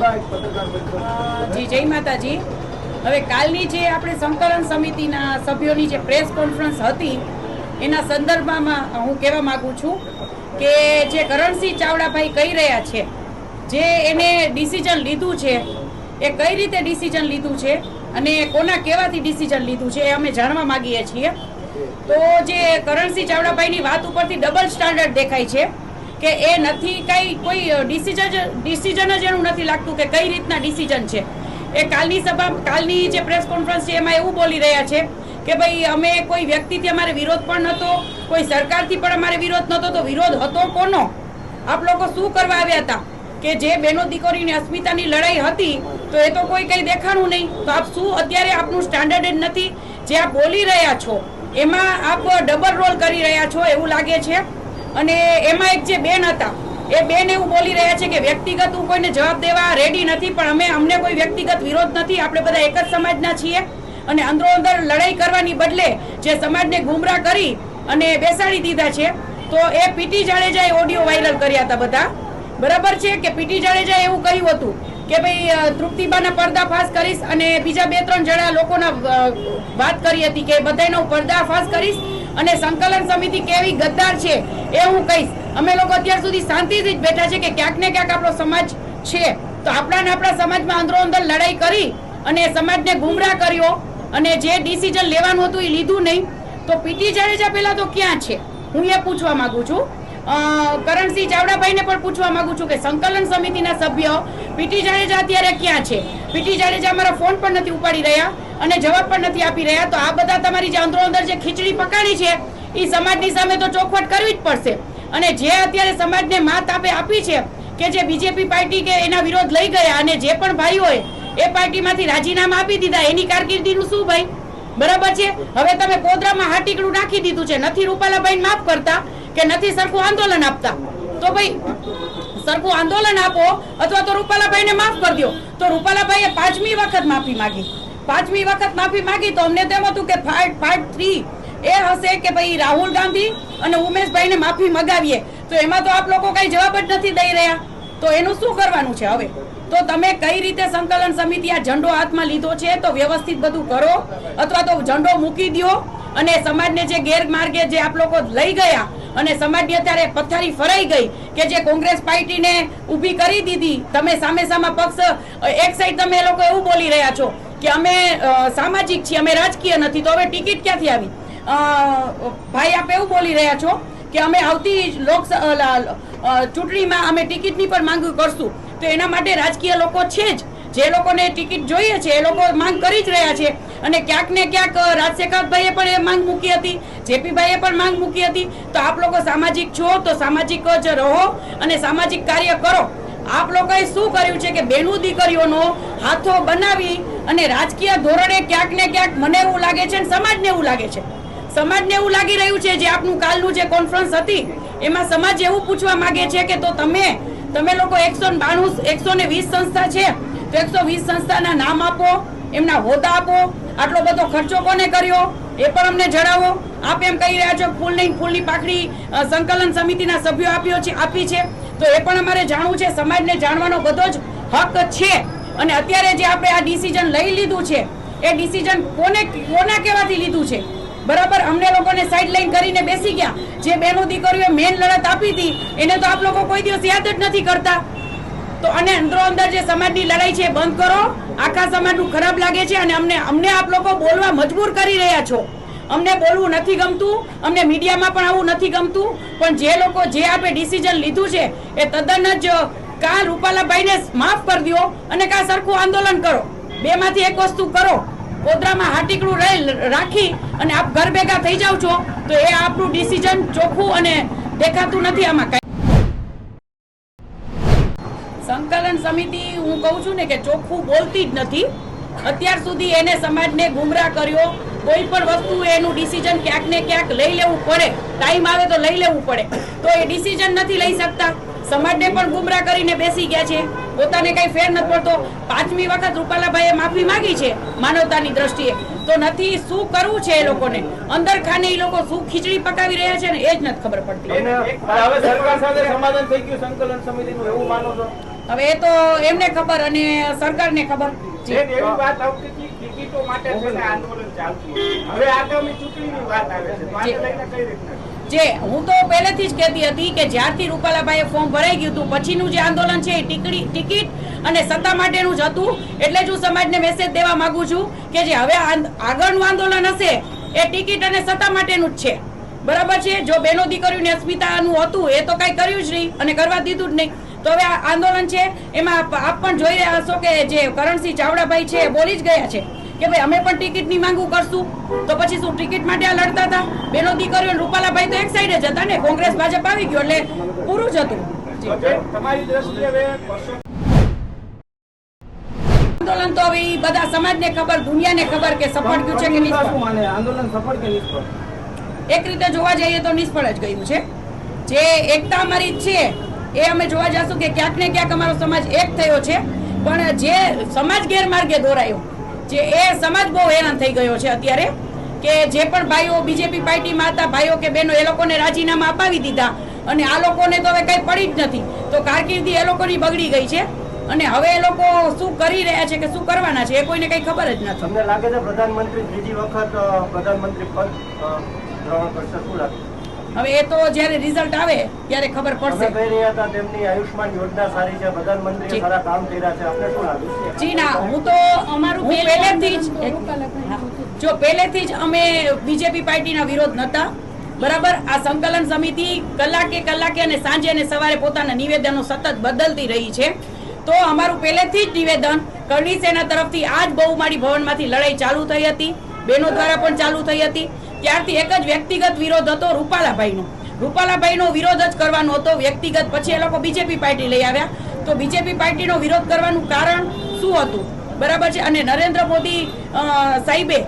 જી જય માતાજી। હવે કાલની જે આપણે સંકલન સમિતિના સભ્યોની જે પ્રેસ કોન્ફરન્સ હતી એના સંદર્ભમાં હું કહેવા માંગુ છું કે જે કરણસિંહ ચાવડાભાઈ કહી રહ્યા છે, જે એને ડિસિઝન લીધું છે એ કઈ રીતે ડિસિઝન લીધું છે અને કોના કહેવાથી ડિસિઝન લીધું છે એ અમે જાણવા માંગીએ છીએ। તો જે કરણસિંહ ચાવડાભાઈની વાત ઉપરથી ડબલ સ્ટાન્ડર્ડ દેખાય છે કે એ નથી કઈ કોઈ ડિસિઝન જ એનું નથી લાગતું કે કઈ રીતના ડિસિઝન છે એ। કાલની જે પ્રેસ કોન્ફરન્સ છે એમાં એવું બોલી રહ્યા છે કે ભાઈ અમે કોઈ વ્યક્તિથી અમારે વિરોધ પણ નહોતો, કોઈ સરકારથી પણ અમારે વિરોધ નહોતો, તો વિરોધ હતો કોનો? આપ લોકો શું કરવા આવ્યા હતા? કે જે બહેનો દીકરીની અસ્મિતાની લડાઈ હતી તો એ તો કોઈ કઈ દેખાણું નહીં, તો આપ શું અત્યારે આપનું સ્ટાન્ડર્ડ જ નથી? જે આપ બોલી રહ્યા છો એમાં આપ ડબલ રોલ કરી રહ્યા છો એવું લાગે છે। અને એમાં એક જે બેન હતા એ બેન એવું બોલી રહ્યા છે કે વ્યક્તિગત હું કોઈને જવાબ દેવા રેડી નથી, પણ અમને કોઈ વ્યક્તિગત વિરોધ નથી, આપણે બધા એક જ સમાજના છીએ અને અંદરો અંદર લડાઈ કરવાની બદલે જે સમાજને ગુમરાહ કરી અને બેસાડી દીધા છે, તો એ પીટી જાડેજાએ ઓડિયો વાયરલ કર્યા હતા બધા, બરાબર છે? કે પીટી જાડેજાએ એવું કહ્યું હતું કે ભાઈ તૃપ્તિબાના પર્દાફાશ કરીશ અને બીજા 2-3 જણા લોકોના વાત કરી હતી કે બધાનો પર્દાફાશ કરીશ અને સંકલન સમિતિ કેવી ગદ્દાર છે એ હું કહીશ। અમે લોકો અત્યાર સુધી શાંતિથી જ બેઠા છે કે ક્યાંક ને ક્યાંક આપણો સમાજ છે, તો આપણા સમાજમાં અંદરો અંદર લડાઈ કરી અને સમાજને ગુમરાહ કર્યો અને જે ડિસિઝન લેવાનું હતું એ લીધું નહીં, તો પીટી જાડેજા પહેલા તો ક્યાં છે હું એ પૂછવા માંગુ છું। કરણસિંહ ચાવડાભાઈને પણ પૂછવા માંગુ છું કે સંકલન સમિતિના સભ્યો પીટી જાડેજા અત્યારે ક્યાં છે? પીટી જાડેજા અમારા ફોન પણ નથી ઉપાડી રહ્યા અને જવાબ પણ નથી આપી રહ્યા, તો આ બધા તમારી જે અંદરો અંદર જે ખીચડી પકાડી છે એ સમાજની સામે તો ચોખવટ કરવી જ પડશે। અને જે અત્યારે સમાજને માત આપી છે કે જે બીજેપી પાર્ટી કે એના વિરોધ લઈ ગયા અને જે પણ ભાઈઓએ એ પાર્ટીમાંથી રાજીનામા આપી દીધા, એની કારકિર્દીનું શું ભાઈ? બરાબર છે? હવે તમે પોદરામાં હાટીકડું નાખી દીધું છે, નથી રૂપાલાભાઈને માફ કરતા કે નથી સરખું આંદોલન આપતા, તો ભાઈ સરખું આંદોલન આપો અથવા તો રૂપાલાભાઈને માફ કરી દો। તો રૂપાલાભાઈએ 5મી વખત માફી માંગી, 5મી વખત માફી માંગી, તો અમને તેમ હતું કે પાર્ટ 3 એ હશે કે ભાઈ રાહુલ ગાંધી અને ઉમેશભાઈને માફી મગાવીએ, તો એમાં તો આપ લોકો કઈ જવાબ જ નથી દઈ રહ્યા, તો એનું શું કરવાનું છે હવે? તો તમે કઈ રીતે સંકલન સમિતિ આ ઝંડો હાથમાં લીધો છે તો વ્યવસ્થિત બધું કરો અથવા તો ઝંડો મૂકી દો અને સમાજને જે ગેરમાર્ગે જે આપ લોકો લઈ ગયા અને સમાજની અત્યારે પથારી ફરાઈ ગઈ કે જે કોંગ્રેસ પાર્ટીને ઊભી કરી દીધી, તમે સામે પક્ષ એક સાઈડ તમે એ લોકો એવું બોલી રહ્યા છો કે અમે સામાજિક છીએ, અમે રાજકીય નથી, તો હવે ટિકિટ ક્યાંથી આવી? ભાઈ આપ એવું બોલી રહ્યા છો કે અમે આવતી ચૂંટણીમાં અમે ટિકિટની પણ માંગ કરશું, તો એના માટે રાજકીય લોકો છે જ, જે લોકોને ટિકિટ જોઈએ છે એ લોકો માંગ કરી જ રહ્યા છે અને ક્યાંક ને ક્યાંક રાજશેખરભાઈએ પણ એ માંગ મૂકી હતી, જેપીભાઈએ પણ માંગ મૂકી હતી, તો આપ લોકો સામાજિક છો તો સામાજિક જ રહો અને સામાજિક કાર્ય કરો। આપ લોકોએ શું કર્યું છે કે બેનું દીકરીઓનો હાથો બનાવી અને રાજકીય ધોરણે ક્યાંક ને ક્યાંક મને એવું લાગે છે અને સમાજને એવું લાગે છે, સમાજને એવું લાગી રહ્યું છે, જે આપનું કાલનું જે કોન્ફરન્સ હતી એમાં સમાજ એવું પૂછવા માંગે છે કે તો તમે લોકો 120 સંસ્થા છે તો 120 સંસ્થાના નામ આપો, એમના હોદ્દા આપો, આટલો બધો ખર્ચો કોને કર્યો એ પણ અમને જણાવો। આપ એમ કહી રહ્યા છો ફૂલની પાખડી સંકલન સમિતિના સભ્યો આપી છે, તો એ પણ અમારે જાણવું છે, સમાજને જાણવાનો બધો જ હક છે। અને અત્યારે જે આપણે આ ડિસિઝન લઈ લીધું છે એ ડિસિઝન કોના કહેવાથી લીધું છે? બરાબર, અમને લોકોને સાઇડલાઇન કરીને બેસી ગયા, જે બહેનો દીકરીઓ મેન લડત આપી હતી એને તો આપ લોકો કોઈ દિવસ યાદ જ નથી કરતા, તો અને અંદરો અંદર જે સમાજની લડાઈ છે એ બંધ કરો। આખા સમાજનું ખરાબ લાગે છે અને અમને આપ લોકો બોલવા મજબૂર કરી રહ્યા છો। અમને બોલવું નથી ગમતું, અમને મીડિયામાં પણ આવું નથી ગમતું, પણ જે લોકો જે આપણે ડિસિઝન લીધું છે એ તદ્દન જ કાં રૂપાલાભાઈને માફ કરી દો અને કાં સરખું આંદોલન કરો, બેમાંથી એક વસ્તુ કરો। પોદરામાં હાટીકડું રાખી અને આપ ઘર ભેગા થઈ જાવ છો તો એ આપણું ડિસિઝન ચોખ્ખું અને દેખાતું નથી આમાં કઈ। સંકલન સમિતિ હું કહું છું ને કે ચોખ્ખું બોલતી જ નથી, અત્યાર સુધી એને સમાજને ગુમરાહ કર્યો, કોઈ પણ વસ્તુ એનું ડિસિઝન ક્યાંક ને ક્યાંક લઈ લેવું પડે, ટાઈમ આવે તો લઈ લેવું પડે, તો એ ડિસિઝન નથી લઈ શકતા, સમાજને પણ ગુમરાહ કરીને બેસી ગયા છે, પોતાને કઈ ફેર નથી પડતો। 5મી વખત રૂપાલાભાઈએ માફી માંગી છે માનવતાની દ્રષ્ટિએ, તો નથી શું કરવું છે એ લોકોને, અંદર ખાને એ લોકો શું ખીચડી પકાવી રહ્યા છે ને એ જ નથી ખબર પડતી। હવે સરકાર સાથે સમાધાન થઈ ગયું સંકલન સમિતિનું એવું માનો છો? હવે એ તો એમને ખબર અને સરકારને ખબર. એવી વાત આવતી હતી ટિકિટો માટે છે ને આંદોલન ચાલતું હતું. હવે આગામી ચૂંટણીની વાત આવે છે તો આને લઈને કઈ રીતના? જે હું તો પહેલેથી જ કહેતી હતી કે જ્યારથી રૂપાલાભાઈએ ફોર્મ ભરાઈ ગયું હતું પછીનું જે આંદોલન છે એ ટિકિટ અને સત્તા માટેનું જ હતું. એટલે જ હું સમાજને મેસેજ દેવા માંગુ છું કે જે હવે આગળનું આંદોલન હશે એ ટિકિટ અને સત્તા માટેનું જ છે. બરાબર છે. જો બેનો દીકરીઓની અસ્મિતાનું હતું એ તો કઈ કર્યું જ નહીં અને કરવા દીધું જ નહીં. તો હવે આ આંદોલન છે એમાં આપ પણ જોઈ રહ્યા હશો કે જે કરણસિંહ ચાવડાભાઈ છે બોલી જ ગયા છે કે ભાઈ અમે પણ ટિકિટની માંગુ કરશું. તો પછી શું ટિકિટ માટે આ લડતા હતા? બેનો દીકરીઓ રૂપાલાભાઈ તો એક સાઈડ જ હતા ને, કોંગ્રેસ ભાજપ આવી ગયો એટલે પૂરું જ હતું. તમારી દ્રષ્ટિએ હવે આંદોલન તો હવે ઈ બધા સમાજને ખબર, દુનિયાને ખબર કે સફળ ગયું છે કે નિષ્ફળ. આંદોલન સફળ કે નિષ્ફળ? એક રીતે જોવા જઈએ તો નિષ્ફળ જ ગયું છે. જે એકતા અમારી છે એ અમે જોવા જશું કે ક્યાંક ને ક્યાંક અમારો સમાજ એક થયો છે, પણ જે સમાજ ગેરમાર્ગે દોરાયો જે એ સમાજ બહુ હેરાન થઈ ગયો છે અત્યારે. કે જે પણ ભાઈઓ બીજેપી પાર્ટીમાં હતા, ભાઈઓ કે બહેનો, એ લોકોને રાજીનામા અપાવી દીધા અને આ લોકોને તો હવે કઈ પડી જ નથી. તો કારકિર્દી એ લોકોની બગડી ગઈ છે અને હવે એ લોકો શું કરી રહ્યા છે કે શું કરવાના છે એ કોઈને કઈ ખબર જ નથી. તમને લાગે છે પ્રધાનમંત્રી ત્રીજી વખત પ્રધાનમંત્રી પદ ગ્રહણ કરશે? શું લાગે? હવે એ તો જયારે રિઝલ્ટ આવે ત્યારે ખબર પડશે. કહી રહ્યા હતા તેમની આયુષ્માન યોજના સારી છે, પ્રધાનમંત્રીએ સારા કામ કર્યા છે, આપને શું લાગે? જી ના, હું તો અમારું પહેલેથી જ અમે બીજેપી પાર્ટીના વિરોધ નતા. બરાબર. આ સંકલન સમિતિ કલાકે અને સાંજે અને સવારે પોતાના નિવેદનો સતત બદલતી રહી છે. તો અમારું પહેલેથી જ નિવેદન કરણી સેના તરફથી આજ બહુમાળી ભવનમાંથી લડાઈ ચાલુ થઈ હતી, બહેનો દ્વારા પણ ચાલુ થઈ હતી. ત્યારથી એક જ વ્યક્તિગત વિરોધ હતો રૂપાલાભાઈનો વિરોધ જ કરવાનો હતો વ્યક્તિગત. પછી એ લોકો બીજેપી પાર્ટી લઈ આવ્યા. તો બીજેપી પાર્ટીનો વિરોધ કરવાનું કારણ શું હતું? બરાબર છે. અને નરેન્દ્ર મોદી સાહેબે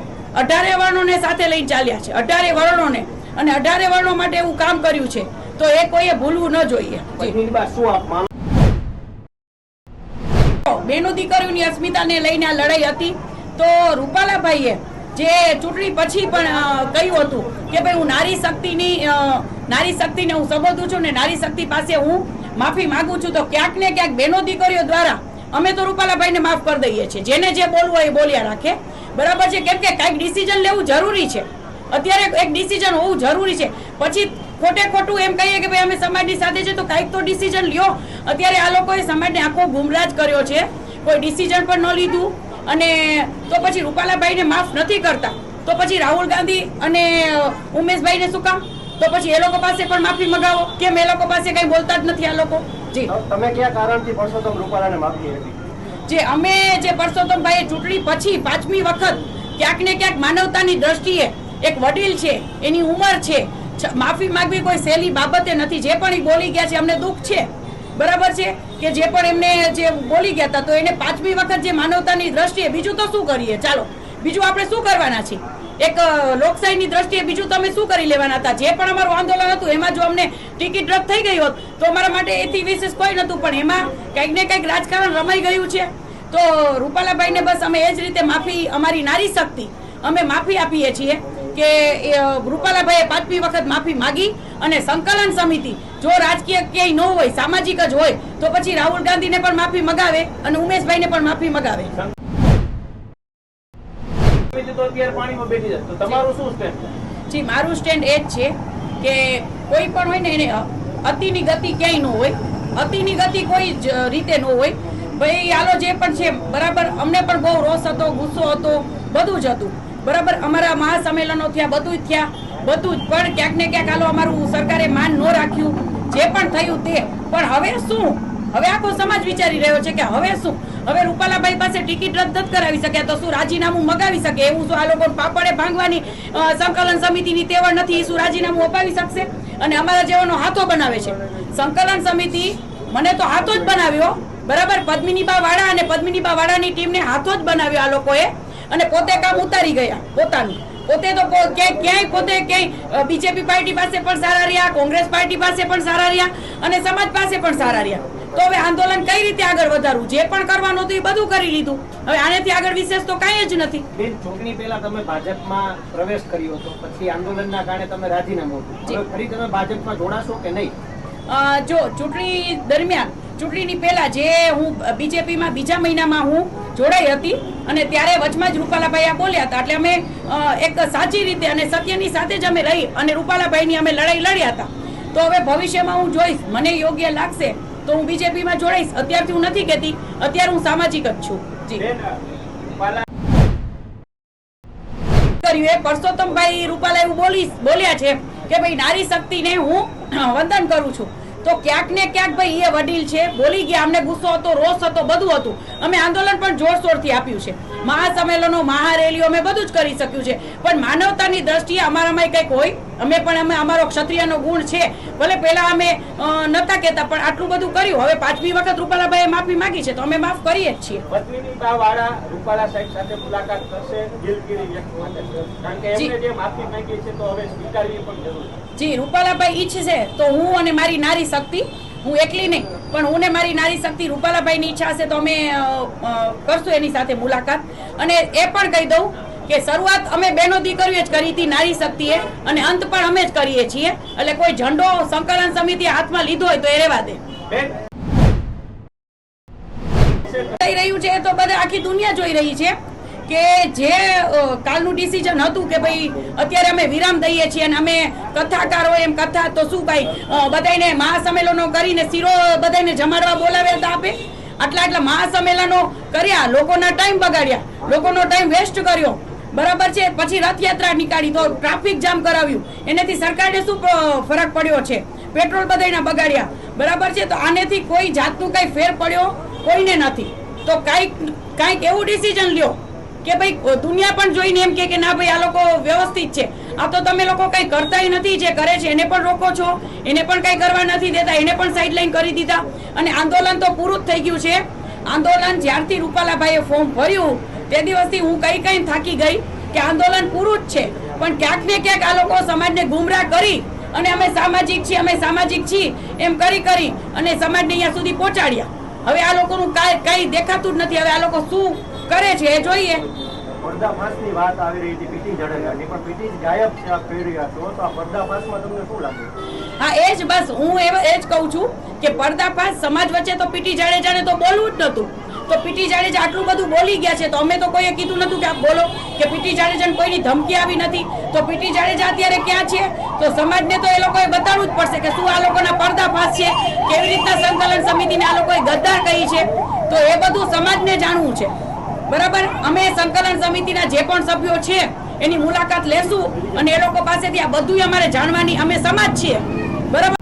18 વર્ણોને સાથે લઈને ચાલ્યા છે, 18 વર્ણોને, અને 18 વર્ણો માટે એવું કામ કર્યું છે. તો એ કોઈએ ભૂલવું ન જોઈએ. બેનો દીકરીઓની અસ્મિતાને લઈને આ લડાઈ હતી. તો રૂપાલાભાઈએ જે ચૂંટણી પછી પણ કહ્યું હતું કે ભાઈ હું નારી શક્તિને હું સંબોધું છું ને નારી શક્તિ પાસે હું માફી માંગુ છું. તો ક્યાંક ને ક્યાંક બેનો દીકરીઓ દ્વારા અમે તો રૂપાલાભાઈને માફ કરી દઈએ છીએ. જેને જે બોલવું હોય એ બોલ્યા રાખે. બરાબર છે. કેમ કે કાંઈક ડિસિઝન લેવું જરૂરી છે. અત્યારે એક ડિસિઝન હોવું જરૂરી છે. પછી ખોટું એમ કહીએ કે ભાઈ અમે સમાજની સાથે છે તો કાંઈક તો ડિસિઝન લ્યો. અત્યારે આ લોકોએ સમાજને આખો ગુમરાહ કર્યો છે. કોઈ ડિસિઝન પણ ન લીધું અને તો પછી રૂપાલાભાઈને માફ નથી કરતા તો પછી રાહુલ ગાંધી અને ઉમેશભાઈને શું કામ? તો પછી એ લોકો પાસે પણ માફી મગાવો. કેમ એ લોકો પાસે કઈ બોલતા જ નથી આ લોકો? જી, તમે કયા કારણથી પરસોત્તમ રૂપાલાને માફી આપી? જે અમે જે પરસોત્તમભાઈએ ચૂંટણી પછી 5મી વખત ક્યાંક ને ક્યાંક માનવતાની દ્રષ્ટિએ એક વડીલ છે, એની ઉંમર છે, માફી માંગવી કોઈ સહેલી બાબતે નથી. જે પણ એ બોલી ગયા છે અમને દુઃખ છે. બરાબર છે કે જે પણ એમને જે બોલી ગયા હતા તો એને 5મી વખત જે માનવતાની દ્રષ્ટિએ, બીજું તો શું કરીએ? ચાલો બીજું આપણે શું કરવાના છીએ? એક લોકશાહીની દ્રષ્ટિએ બીજું તમે શું કરી લેવાના હતા? જે પણ અમારું આંદોલન હતું એમાં જો અમને ટિકિટ રદ થઈ ગઈ હોત તો અમારા માટે એથી વિશેષ કોઈ નતું. પણ એમાં કંઈક ને કંઈક રાજકારણ રમાઈ ગયું છે. તો રૂપાલાભાઈને બસ અમે એ જ રીતે માફી, અમારી નારી શક્તિ અમે માફી આપીએ છીએ કે રૂપાલાભાઈએ 5મી વખત માફી માંગી અને સંકલન સમિતિ જો રાજકીય ક્યાંય ન હોય, સામાજિક જ હોય તો પછી રાહુલ ગાંધીને પણ માફી મગાવે અને ઉમેશભાઈને પણ માફી મગાવે. જી, મારું સ્ટેન્ડ એ જ છે કે કોઈ પણ હોય ને એને અતિની ગતિ ક્યાંય ન હોય, અતિની ગતિ કોઈ જ રીતે ન હોય. ભાઈ હાલો જે પણ છે બરાબર. અમને પણ બહુ રોષ હતો, ગુસ્સો હતો, બધું જ હતું. બરાબર. અમારા મહાસંમેલનો થયા, બધું જ થયા, બધું જ. પણ ક્યાંક ને ક્યાંક હાલો અમારું સરકારે માન ન રાખ્યું. જે પણ થયું તે. પણ હવે શું? હવે આખો સમાજ વિચારી રહ્યો છે કે હવે શું? હવે રૂપાલાભાઈ પાસે ટિકિટ રદ નથી કરાવી શકે તો શું રાજીનામું મગાવી શકે? એવું શું આ લોકો પાપડે ભાંગવાની સંકલન સમિતિની તેવડ નથી? શું રાજીનામું અપાવી શકશે? અને અમારા જેવાનો હાથો બનાવે છે સંકલન સમિતિ. મને તો હાથો જ બનાવ્યો. બરાબર. પદ્મિનીબા વાળા અને પદ્મિનીબા વાળાની ટીમને હાથો જ બનાવ્યો આ લોકોએ અને પોતે કામ ઉતારી ગયા પોતાનું. પોતે તો ક્યાંય પોતે ક્યાંય બીજેપી પાર્ટી પાસે પણ સારા રહ્યા, કોંગ્રેસ પાર્ટી પાસે પણ સારા રહ્યા અને સમાજ પાસે પણ સારા રહ્યા. તો હવે આંદોલન કઈ રીતે આગળ વધારવું? જે પણ કરવાનું હતું એ બધું કરી લીધું. હવે આનેથી આગળ વિશેષ તો કાંઈ જ નથી. ચૂંટણી પહેલા તમે ભાજપમાં પ્રવેશ કર્યો હતો, પછી આંદોલનના કારણે તમે રાજીનામું આપ્યું. ફરી તમે ભાજપમાં જોડાશો કે નહીં? જો ચૂંટણી દરમિયાન ચૂંટણીની પહેલા જે હું બીજેપીમાં બીજા મહિનામાં હું જોડાઈ હતી અને ત્યારે વચમાં જ રૂપાલાભાઈ આ બોલ્યા હતા, એટલે અમે એક સાચી રીતે અને સત્યની સાથે જ અમે રહી અને રૂપાલાભાઈની અમે લડાઈ લડ્યા હતા. તો હવે ભવિષ્યમાં હું જોઈશ, મને યોગ્ય લાગશે તો હું બીજેપીમાં જોડાઈશ. અત્યારથી હું નથી કહેતી, અત્યારે હું સામાજિક જ છું. જી કર્યું એ પરસોત્તમભાઈ રૂપાલા એવું બોલ્યા છે કે ભાઈ નારી શક્તિને હું વંદન કરું છું. તો ક્યાંક ને ક્યાંક ભાઈ એ વડીલ છે, બોલી ગયા, અમને ગુસ્સો હતો, રોષ હતો, બધું હતું. અમે આંદોલન પણ જોરશોરથી આપ્યું છે, મહાસંમેલનો, મહારેલીઓ અમે બધું જ કરી શક્યું છે. પણ માનવતાની દ્રષ્ટિએ અમારામાં કંઈક હોય, અમે અમારો ક્ષત્રિયનો ગુણ છે. ભલે પહેલા અમે નતા કહેતા પણ આટલું બધું કર્યું. હવે 5મી વખત રૂપાલાભાઈએ માફી માંગી છે તો અમે માફ કરીએ જ છીએ. પત્નીની બા વાળા રૂપાલા સાહેબ સાથે મુલાકાત કરશે દિલગીરી વ્યક્ત માટે, કારણ કે એમણે જે માફી માંગી છે તો હવે સ્વીકારવી પણ જરૂરી છે. જી, રૂપાલાભાઈ ઈચ્છશે તો હું અને મારી નારી શક્તિ, હું એકલી નહીં પણ હું ને મારી નારી શક્તિ, રૂપાલાભાઈની ઈચ્છા હશે તો અમે કરશું એની સાથે મુલાકાત. અને એ પણ કહી દઉં કે શરૂઆત અમે બહેનો દીકરીઓ જ કરી હતી નારી શક્તિએ અને અંત પણ અમે જ કરીએ છીએ. એટલે કોઈ ઝંડો સંકલન સમિતિ હાથમાં લીધો હોય તો એ રહેવા દે. થઈ રહ્યું છે તો બધા આખી દુનિયા જોઈ રહી છે કે જે કાલનું ડિસિઝન હતું કે ભાઈ અત્યારે અમે વિરામ દઈએ છીએ અને અમે કથાકારો એમ કથા તો શું ભાઈ બધાને મહાસંમેલનો કરીને શીરો બધાને જમાડવા બોલાવ્યા હતા આપે. આટલા મહાસંમેલનો કર્યા, લોકોના ટાઈમ બગાડ્યા, લોકોનો ટાઈમ વેસ્ટ કર્યો, બરાબર છે. પછી રથયાત્રા નીકાળી તો ટ્રાફિક જામ કરાવ્યું, એનાથી સરકારને શું ફરક પડ્યો છે? પેટ્રોલ બધાના બગાડ્યા, બરાબર છે. તો આનેથી કોઈ જાતનું કઈ ફેર પડ્યો કોઈને નથી. તો કાંઈક એવું ડિસિઝન લ્યો કે ભાઈ દુનિયા પણ જોઈને એમ કે ના ભાઈ આ લોકો વ્યવસ્થિત છે. આ તો તમે લોકો કઈ કરતાય નથી, જે કરે છે એને પણ રોકો છો, એને પણ કઈ કરવા નથી દેતા, એને પણ સાઈડલાઈન કરી દીધા. અને આંદોલન તો પૂરું જ થઈ ગયું છે. આંદોલન જ્યારથી રૂપાલાભાઈએ ફોર્મ ભર્યું તે દિવસથી હું કઈ થાકી ગઈ કે આંદોલન પૂરું જ છે. પણ ક્યાંક ને ક્યાંક આ લોકો સમાજને ગુમરાહ કરી અને અમે સામાજિક છીએ એમ કરી અને સમાજને અહીંયા સુધી પહોંચાડ્યા. હવે આ લોકોનું કઈ દેખાતું જ નથી. હવે આ લોકો શું કરે છે એ જોઈએ. પર્દાફાશની વાત આવી રહી હતી પીટી જાડેજાની, પણ પીટી ગાયબ છે આપ કહી રહ્યા છો, તો આ પર્દાફાશમાં તમને શું લાગે? હા, એ જ બસ હું એ જ કહું છું કે પર્દાફાશ સમાજ વચ્ચે તો પીટી જાડેજાને તો બોલવું જ નતું. તો પીટી જાડેજા આટલું બધું બોલી ગયા છે તો અમે તો કોઈએ કીધું નતું કે આપ બોલો, કે પીટી જાડેજાને કોઈની ધમકી આવી નથી. તો પીટી જાડેજા અત્યારે ક્યાં છે? તો સમાજને તો એ લોકોએ બતાવવું જ પડશે કે શું આ લોકોના પર્દાફાશ છે, કેવી રીતના સંકલન સમિતિને આ લોકોએ ગદ્દાર કહી છે. તો એ બધું સમાજને જાણવું છે, બરાબર. અમે સંકલન સમિતિના જે પણ સભ્યો છે એની મુલાકાત લેશું અને એ લોકો પાસેથી આ બધું અમારે જાણવાની, અમે સમાજ છીએ, બરાબર.